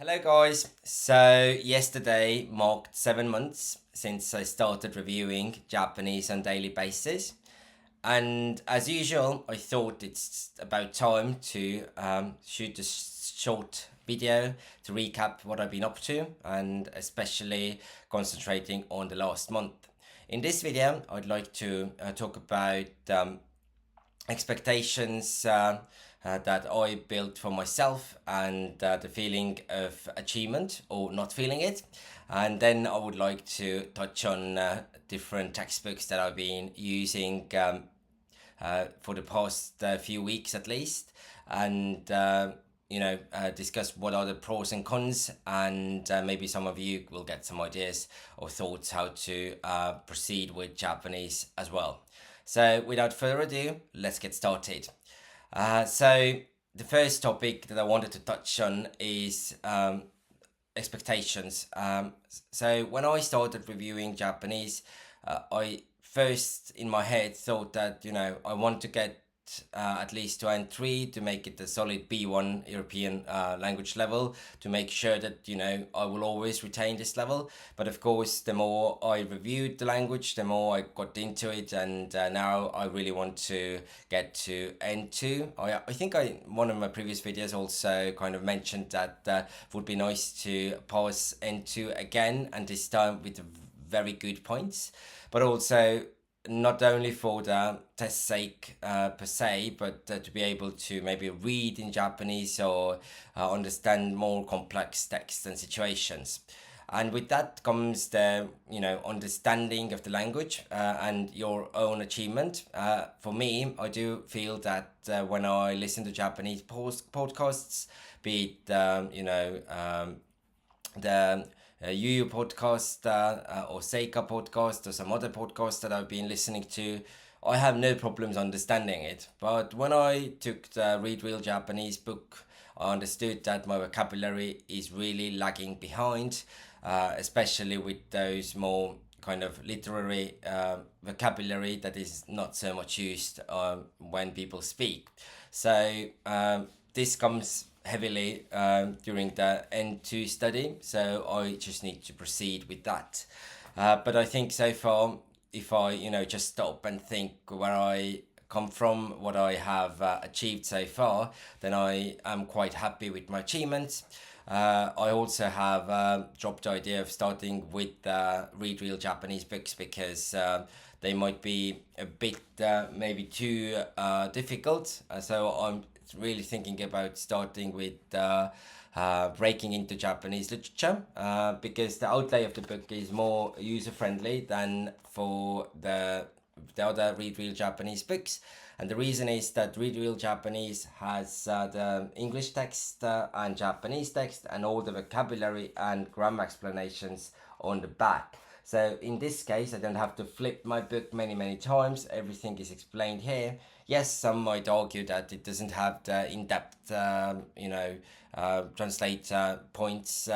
Hello, guys. So, yesterday marked 7 months since I started reviewing Japanese on daily basis. And as usual, I thought it's about time to shoot a short video to recap what I've been up to and especially concentrating on the last month. In this video, I'd like to talk about expectations that I built for myself and the feeling of achievement or not feeling it. And then I would like to touch on different textbooks that I've been using for the past few weeks at least, and discuss what are the pros and cons, and maybe some of you will get some ideas or thoughts how to proceed with Japanese as well. So, without further ado, let's get started. So, the first topic that I wanted to touch on is expectations. So, when I started reviewing Japanese, I first in my head thought that I want to get at least to N3 to make it a solid B1 European language level, to make sure that I will always retain this level. But of course, the more I reviewed the language, the more I got into it, and now I really want to get to N2. I think one of my previous videos also kind of mentioned that it would be nice to pass N2 again, and this time with very good points, but also not only for the test sake per se, but to be able to maybe read in Japanese or understand more complex texts and situations. And with that comes the understanding of the language and your own achievement. For me, I do feel that when I listen to Japanese podcasts, be it the Yu podcast or Seika podcast or some other podcast that I've been listening to, I have no problems understanding it. But when I took the Read Real Japanese book, I understood that my vocabulary is really lagging behind, especially with those more kind of literary vocabulary that is not so much used when people speak. So this comes heavily during the N2 study, so I just need to proceed with that. But I think so far, if I just stop and think where I come from, what I have achieved so far, then I am quite happy with my achievements. I also have dropped the idea of starting with Read Real Japanese books because they might be a bit maybe too difficult. So I'm really thinking about starting with breaking into Japanese literature because the outlay of the book is more user friendly than for the other Read Real Japanese books. And the reason is that Read Real Japanese has the English text and Japanese text and all the vocabulary and grammar explanations on the back. So in this case, I don't have to flip my book many times. Everything is explained here. Yes, some might argue that it doesn't have the in-depth, translator points,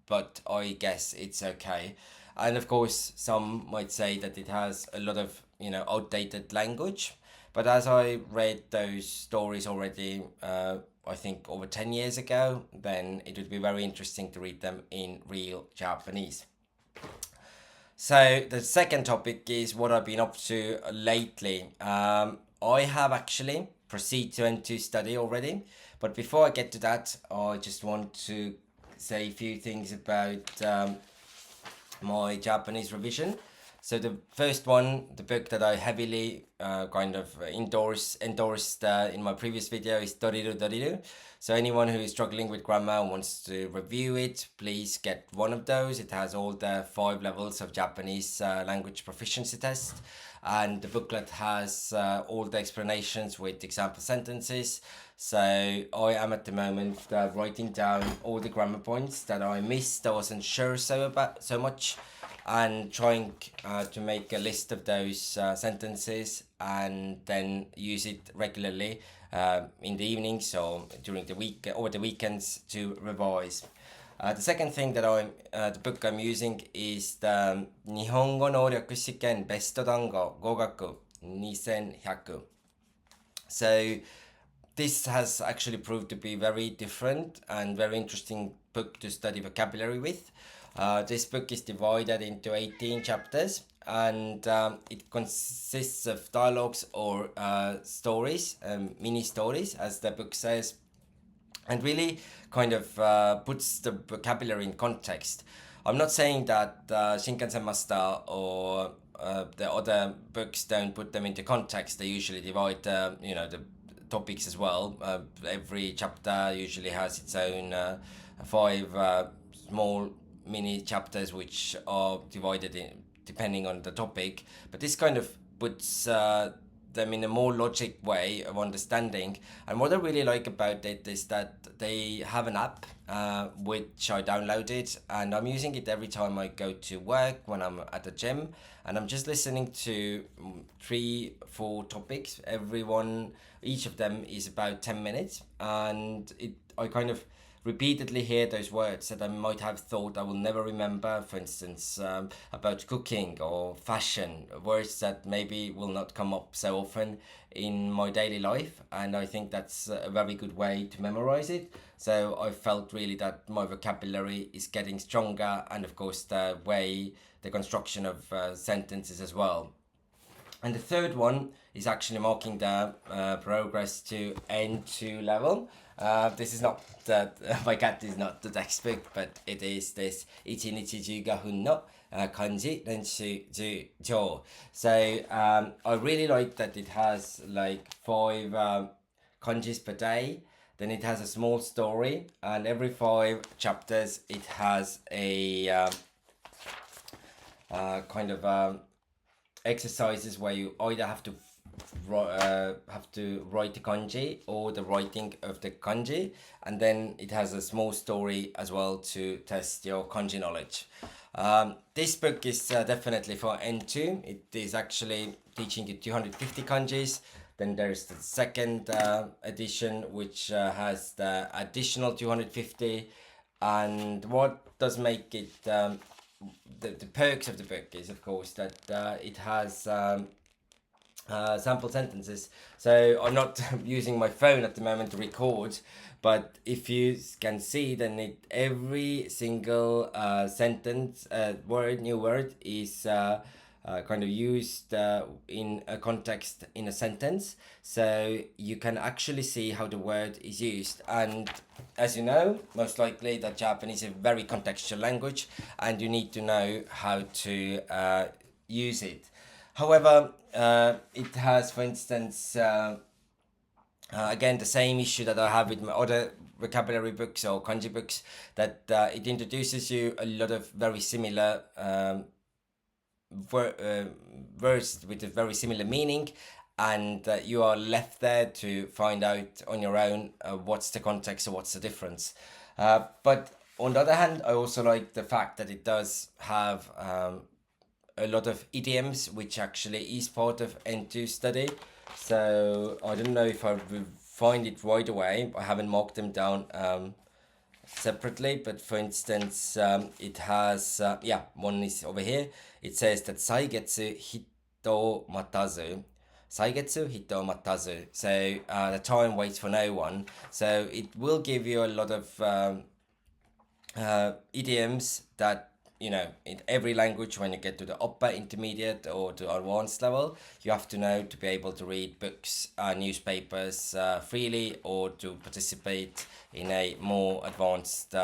but I guess it's okay. And of course, some might say that it has a lot of outdated language. But as I read those stories already, I think over 10 years ago, then it would be very interesting to read them in real Japanese. So the second topic is what I've been up to lately. I have actually proceeded to N2 study already, but before I get to that, I just want to say a few things about my Japanese revision. So the first one, the book that I heavily kind of endorsed in my previous video is Doriru Doriru. So anyone who is struggling with grammar and wants to review it, please get one of those. It has all the 5 levels of Japanese language proficiency test. And the booklet has all the explanations with example sentences. So I am at the moment writing down all the grammar points that I missed, I wasn't sure so much, and trying to make a list of those sentences and then use it regularly in the evenings or during the week or the weekends to revise. The second thing that the book I'm using is the Nihongo no Ryaku Shiken Besto Dango Gogaku 2100. So this has actually proved to be very different and very interesting book to study vocabulary with. This book is divided into 18 chapters, and it consists of dialogues or stories, mini stories, as the book says, and really kind of puts the vocabulary in context. I'm not saying that Shinkansen Master or the other books don't put them into context. They usually divide the topics as well. Every chapter usually has its own five small mini chapters which are divided in depending on the topic. But this kind of puts them in a more logic way of understanding. And what I really like about it is that they have an app which I downloaded, and I'm using it every time I go to work, when I'm at the gym, and I'm just listening to 3-4 topics. Each of them is about 10 minutes, and I kind of repeatedly hear those words that I might have thought I will never remember, for instance, about cooking or fashion, words that maybe will not come up so often in my daily life. And I think that's a very good way to memorize it. So I felt really that my vocabulary is getting stronger, and of course the construction of sentences as well. And the third one is actually marking the progress to N2 level. This is not that my cat is not the textbook, but it is this 1日15分の漢字練習10条. So I really like that it has like 5 kanjis per day. Then it has a small story, and every 5 chapters it has a kind of exercises where you either have to write the kanji or the writing of the kanji, and then it has a small story as well to test your kanji knowledge. This book is definitely for N2. It is actually teaching you 250 kanjis. Then there's the second edition, which has the additional 250. And what does make it the perks of the book is, of course, that it has sample sentences. So I'm not using my phone at the moment to record, but if you can see, then every single sentence, new word is kind of used in a context in a sentence, so you can actually see how the word is used. And as you know, most likely that Japanese is a very contextual language, and you need to know how to use it. However, it has, for instance, again, the same issue that I have with my other vocabulary books or kanji books, that it introduces you a lot of very similar words with a very similar meaning, and you are left there to find out on your own what's the context or what's the difference. But on the other hand, I also like the fact that it does have a lot of idioms, which actually is part of N2 study. So I don't know if I will find it right away. I haven't marked them down separately, but for instance, it has one is over here. It says that saigetsu hito matazu. Saigetsu hito matazu. So the time waits for no one. So it will give you a lot of idioms that, you know, in every language, when you get to the upper intermediate or to advanced level, you have to know to be able to read books, newspapers freely, or to participate in a more advanced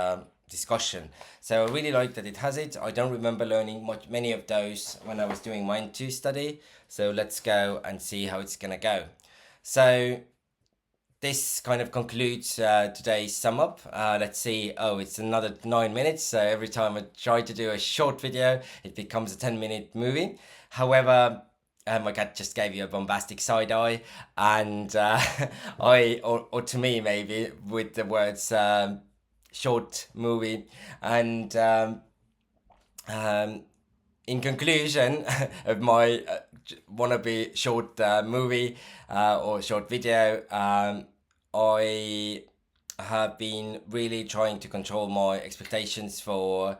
discussion. So I really like that it has it. I don't remember learning many of those when I was doing my N2 study. So let's go and see how it's gonna go. So this kind of concludes today's sum up. Let's see. Oh, it's another 9 minutes. So every time I try to do a short video, it becomes a 10-minute movie. However, my cat just gave you a bombastic side eye, and or to me maybe, with the words short movie. And in conclusion of my wannabe short movie or short video, I have been really trying to control my expectations for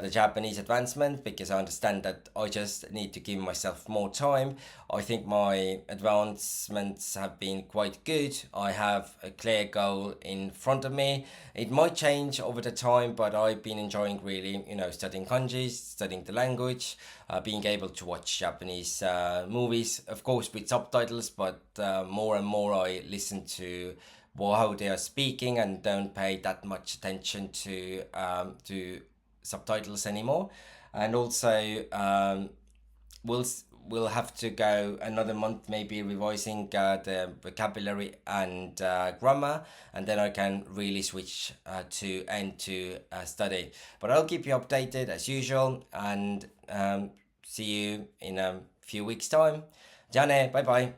the Japanese advancement, because I understand that I just need to give myself more time. I think my advancements have been quite good. I have a clear goal in front of me. It might change over the time, but I've been enjoying really, studying kanjis, studying the language, being able to watch Japanese movies, of course with subtitles, but more and more I listen to how they are speaking and don't pay that much attention to subtitles anymore. And also, we'll we'll have to go another month maybe revising the vocabulary and grammar, and then I can really switch to study. But I'll keep you updated as usual, and see you in a few weeks time. Ja ne, bye bye.